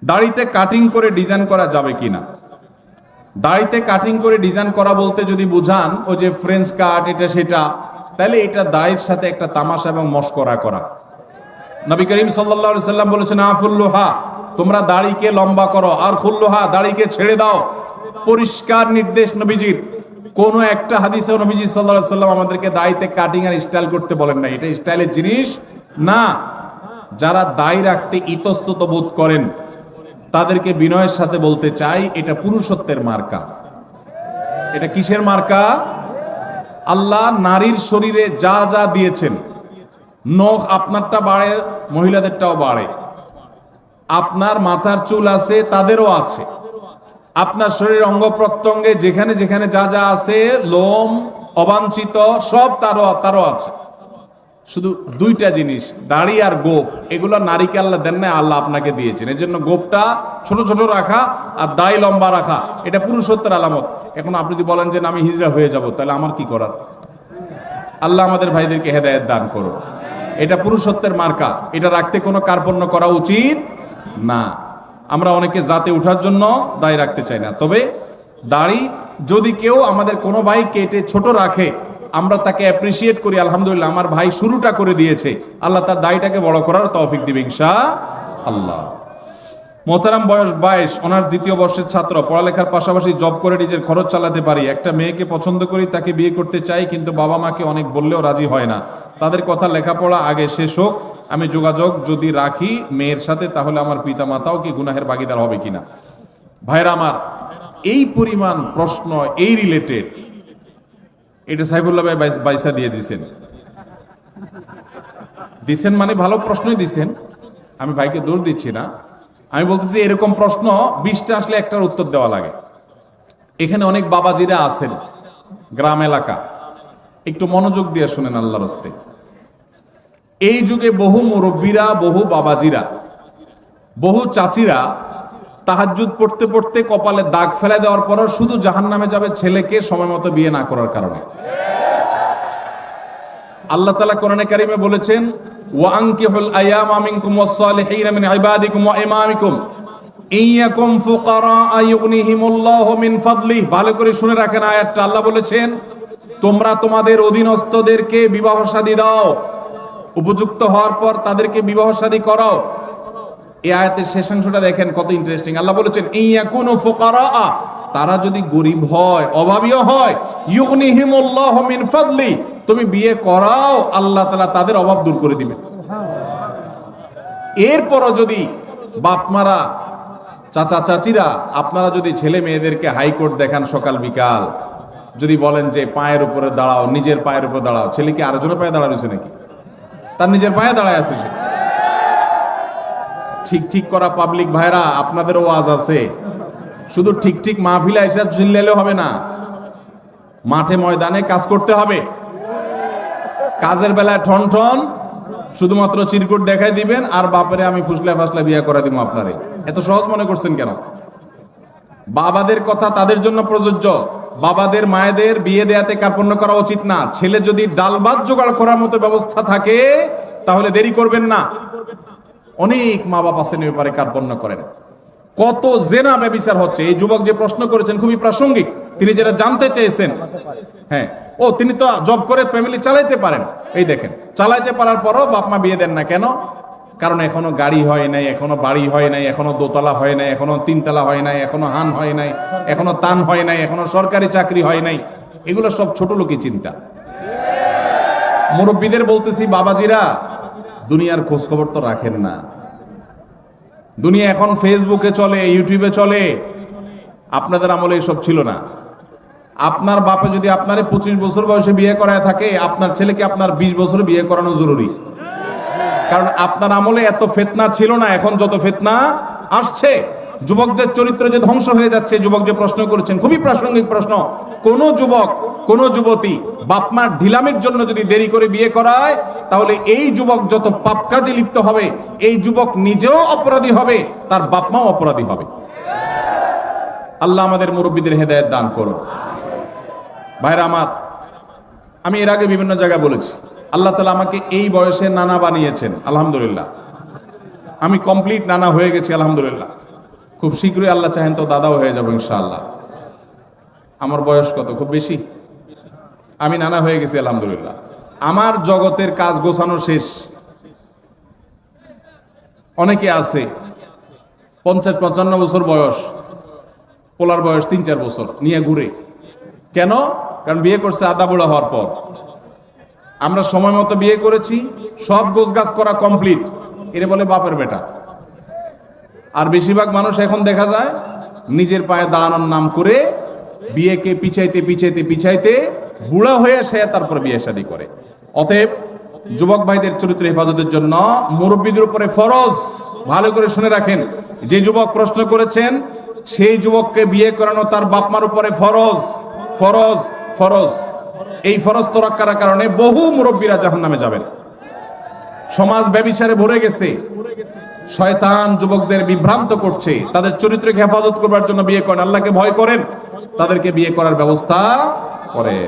দাড়িতে কাটিং করে ডিজাইন করা যাবে কিনা? দাড়িতে কাটিং করে ডিজাইন করা বলতে যদি বুঝান ও যে ফ্রেঞ্চ কাট এটা সেটা, তাহলে এটা দাড়ির সাথে একটা তামাশা এবং মশকরা করা। নবী করিম সাল্লাল্লাহু আলাইহি সাল্লাম বলেছেন, আফুল্লুহা, তোমরা দাড়িকে লম্বা করো, আর খুল্লুহা, দাড়িকে ছেড়ে দাও। পরিষ্কার নির্দেশ নবীজির। কোন একটা হাদিসে নবীজি সাল্লাল্লাহু আলাইহি সাল্লাম আমাদেরকে দাড়িতে কাটিং আর স্টাইল করতে বলেন না। এটা স্টাইলের জিনিস না। যারা দাড়ি রাখতে ইতস্তত বোধ করেন তাদেরকে বিনয়ের সাথে বলতে চাই, এটা পুরুষত্বের মার্কা। এটা কিসের মার্কা? আল্লাহ নারীর শরীরে যা যা দিয়েছেন, নখ আপনারটা বাড়ে, মহিলাদেরটাও বাড়ে। আপনার মাথার চুল আছে, তাদেরও আছে। আপনার শরীরের অঙ্গ প্রত্যঙ্গে যেখানে যেখানে যা যা আছে, লোম অবাঞ্ছিত সব তারও আছে। শুধু দুইটা জিনিস, দাড়ি আর গোপ, এগুলো নারীকে আল্লাহ দেন না, আল্লাহ আপনাকে দিয়েছেন। এর জন্য গোপটা ছোট ছোট রাখা আর দাড়ি লম্বা রাখা, এটা পুরুষত্বের আলামত। এখন আপনি যদি বলেন যে আমি হিজড়া হয়ে যাব, তাহলে আমার কি করার? আল্লাহ আমাদের ভাইদেরকে হেদায়েত দান করো। এটা পুরুষত্বের মার্কা, এটা রাখতে কোনো কার্পণ্য করা উচিত না। আমরা অনেকে জাতে ওঠার জন্য দাড়ি রাখতে চাই না। তবে দাড়ি যদি কেউ আমাদের কোনো ভাই কেটে ছোট রাখে, আমরা তাকে অ্যাপ্রিসিয়েট করি, আলহামদুলিল্লাহ আমার ভাই শুরুটা করে দিয়েছে, আল্লাহ তার দাড়িটাকে বড় করার তৌফিক দিবে ইনশাআল্লাহ। মোহতারাম, বয়স 22, অনার্স দ্বিতীয় বর্ষের ছাত্র, পড়ালেখার পাশাপাশি জব করে নিজের খরচ চালাতে পারি। একটা মেয়েকে পছন্দ করি, তাকে বিয়ে করতে চাই, কিন্তু বাবা মাকে অনেক বললেও রাজি হয় না। তাদের কথা লেখাপড়া আগে শেষ হোক, আমি যোগাযোগ যদি রাখি মেয়ের সাথে, তাহলে আমার পিতা মাতাও কি গুনাহের ভাগীদার হবে কিনা? ভাইরা আমার, এই পরিমাণ প্রশ্ন এই রিলেটেড, এটা সাইফুল্লাহ ভাই বাইসা দিয়ে দিছেন মানে ভালো প্রশ্নই দিছেন, আমি ভাইকে দোষ দিচ্ছি না। আমি বলতেছি এরকম প্রশ্ন 20টা আসলে একটার উত্তর দেওয়া লাগে। এখানে অনেক বাবাজিরা আছেন, গ্রাম এলাকা, একটু মনোযোগ দিয়ে শুনেন আল্লাহর হস্তে। এই যুগে বহু মুরব্বীরা, বহু বাবাজিরা, বহু চাচিরা তাহাজ্জুদ পড়তে পড়তে কপালে দাগ ফেলে দেওয়ার পরও শুধু জাহান্নামে যাবে ছেলেকে সময় মতো বিয়ে না করার কারণে। আল্লাহ তাআলা কোরআনে কারিমে বলেছেন, ওয়া আনকিহুল আয়ামা মিনকুম ওয়াস-সালিহিনা মিন ইবাদিকুম ওয়া ইমামিকুম ইয়াকুম ফুকারা আয়ুগনিহিমুল্লাহু মিন ফাদলিহি। ভালো করে শুনে রাখেন আয়াতটা। আল্লাহ বলেছেন, তোমরা তোমাদের অধীনস্থদেরকে বিবাহ শাদী দাও, উপযুক্ত হওয়ার পর তাদেরকে বিবাহ শাদী করাও। এই আয়াতের শেষাংশটা দেখেন কত ইন্টারেস্টিং। আল্লাহ বলেছেন, ইয়াকুনু ফুকারা, তারা যদি গরিব হয়, অভাবীও হয়, ইউগনিহিমুল্লাহু মিন ফাদলি, তুমি বিয়ে করাও, আল্লাহ তাআলা তাদের অভাব দূর করে দিবেন। এরপরও যদি বাপমারা, চাচা চাচিরা, আপনারা যদি ছেলে মেয়েদেরকে হাইকোর্ট দেখান সকাল বিকাল, যদি বলেন যে পায়ের উপরে দাঁড়াও, নিজের পায়ের উপরে দাঁড়াও, ছেলে কি আরেকজনের পায়ে দাঁড়া রয়েছে নাকি? তার নিজের পায়ে দাঁড়ায় আছে সে। ঠিক ঠিক করা পাবলিক ভাইরা, আপনাদেরও ওয়াজ আছে। শুধু ঠিক ঠিক মাহফিলে এসে চিল্লালে হবে না, মাঠে ময়দানে কাজ করতে হবে। কাজের বেলায় ঠন ঠন শুধুমাত্র চিরকুট দেখাই দিবেন, আর বাপরে আমি ফুসলা ফাসলা বিয়ে করে দিব আপনারে। এত সহজ মনে করছেন কেন? বাবাদের কথা তাদের জন্য প্রযোজ্য। বাবাদের মায়েদের বিয়ে দেয়াতে কার্পণ্য করা উচিত না। ছেলে যদি ডাল ভাত জোগাড় করার মতো ব্যবস্থা থাকে, তাহলে দেরি করবেন না। অনেক মা বাবা আছেন এ ব্যাপারে কার্পণ্য করেন। কত জেনা ব্যভিচার হচ্ছে। এই যুবক যে প্রশ্ন করেছেন খুবই প্রাসঙ্গিক, তিনি যেটা জানতে চেয়েছেন। হ্যাঁ, ও তিনি তো জব করে ফ্যামিলি চালাইতে পারেন। এই দেখেন, চালাইতে পারার পরও বাপ মা বিয়ে দেন না কেন? কারণ এখনো গাড়ি হয় নাই, এখনো বাড়ি হয় নাই, এখনো দোতলা হয় নাই, এখনো তিনতলা হয় নাই, এখনো হান হয় নাই, এখনো তান হয় নাই, এখনো সরকারি চাকরি হয় নাই। এগুলো সব ছোট লোকই চিন্তা। মুরব্বীদের বলতেছি, বাবাজিরা, দুনিয়ার খোঁজ খবর তো রাখেন না। দুনিয়া এখন ফেসবুকে চলে, ইউটিউবে চলে। আপনাদের আমলে এসব ছিল না। আপনার বাপে যদি আপনারে 25 বছর বয়সে বিয়ে করায় থাকে, আপনার ছেলেকে আপনার 20 বছরে বিয়ে করানো জরুরি। কারণ আপনার আমলে এত ফিতনা ছিল না, এখন যত ফিতনা আসছে। যুবকদের চরিত্র যে ধ্বংস হয়ে যাচ্ছে। যুবক যে প্রশ্ন করেছেন খুবই প্রাসঙ্গিক প্রশ্ন। কোন যুবক, কোন যুবতী বাপমার ঢিলামির জন্য যদি দেরি করে বিয়ে করায়, তাহলে এই যুবক যত পাপ কাজে লিপ্ত হবে, এই যুবক নিজেও অপরাধী হবে, তার বাপমাও অপরাধী হবে। আল্লাহ আমাদের মুরব্বীদের হেদায়েত দান করুন। ভাইরা আমার, আমি এর আগে বিভিন্ন জায়গায় বলেছি, আল্লাহ তাআলা আমাকে এই বয়সে নানা বানিয়েছেন, আলহামদুলিল্লাহ। আমি কমপ্লিট নানা হয়ে গেছি, আলহামদুলিল্লাহ। খুব শীঘ্রই আল্লাহ চাহেন তো দাদাও হয়ে যাবো ইনশাআল্লাহ। আমার বয়স কত? খুব বেশি? আমি নানা হয়ে গেছি আলহামদুলিল্লাহ। আমার জগতের কাজ গোছানো শেষ। অনেকে আছে 50-55 বছর বয়স, পোলার বয়স 3-4 বছর নিয়ে ঘুরে। কেন? কারণ বিয়ে করছে আদা বুড়া হওয়ার পর। আমরা সময় মতো বিয়ে করেছি, সব গোছগাছ করা কমপ্লিট, এরে বলে বাপের বেটা। আর বেশিরভাগ মানুষ এখন দেখা যায় নিজের পায়ে দাঁড়ানোর নাম করে বিয়েকে পিছাইতে পিছাইতে পিছাইতে বুড়া হয়ে সে তারপর বিয়ে শাদী করে। অতএব যুবক ভাইদের চরিত্র হেফাজতের জন্য মুরব্বীদের উপরে ফরজ। ভালো করে শুনে রাখেন, যে যুবক প্রশ্ন করেছেন সেই যুবককে বিয়ে করানো তার বাপ মার উপরে ফরজ, ফরজ, ফরজ। এই ফরজ তো রক্ষার কারণে বহু মুরব্বীরা জাহান্নামে যাবেন। সমাজ ব্যভিচারে ভরে গেছে, শয়তান যুবকদের বিভ্রান্ত করছে। তাদের চরিত্রকে হেফাজত করবার জন্য বিয়ে করেন, আল্লাহকে ভয় করেন, তাদেরকে বিয়ে করার ব্যবস্থা করেন।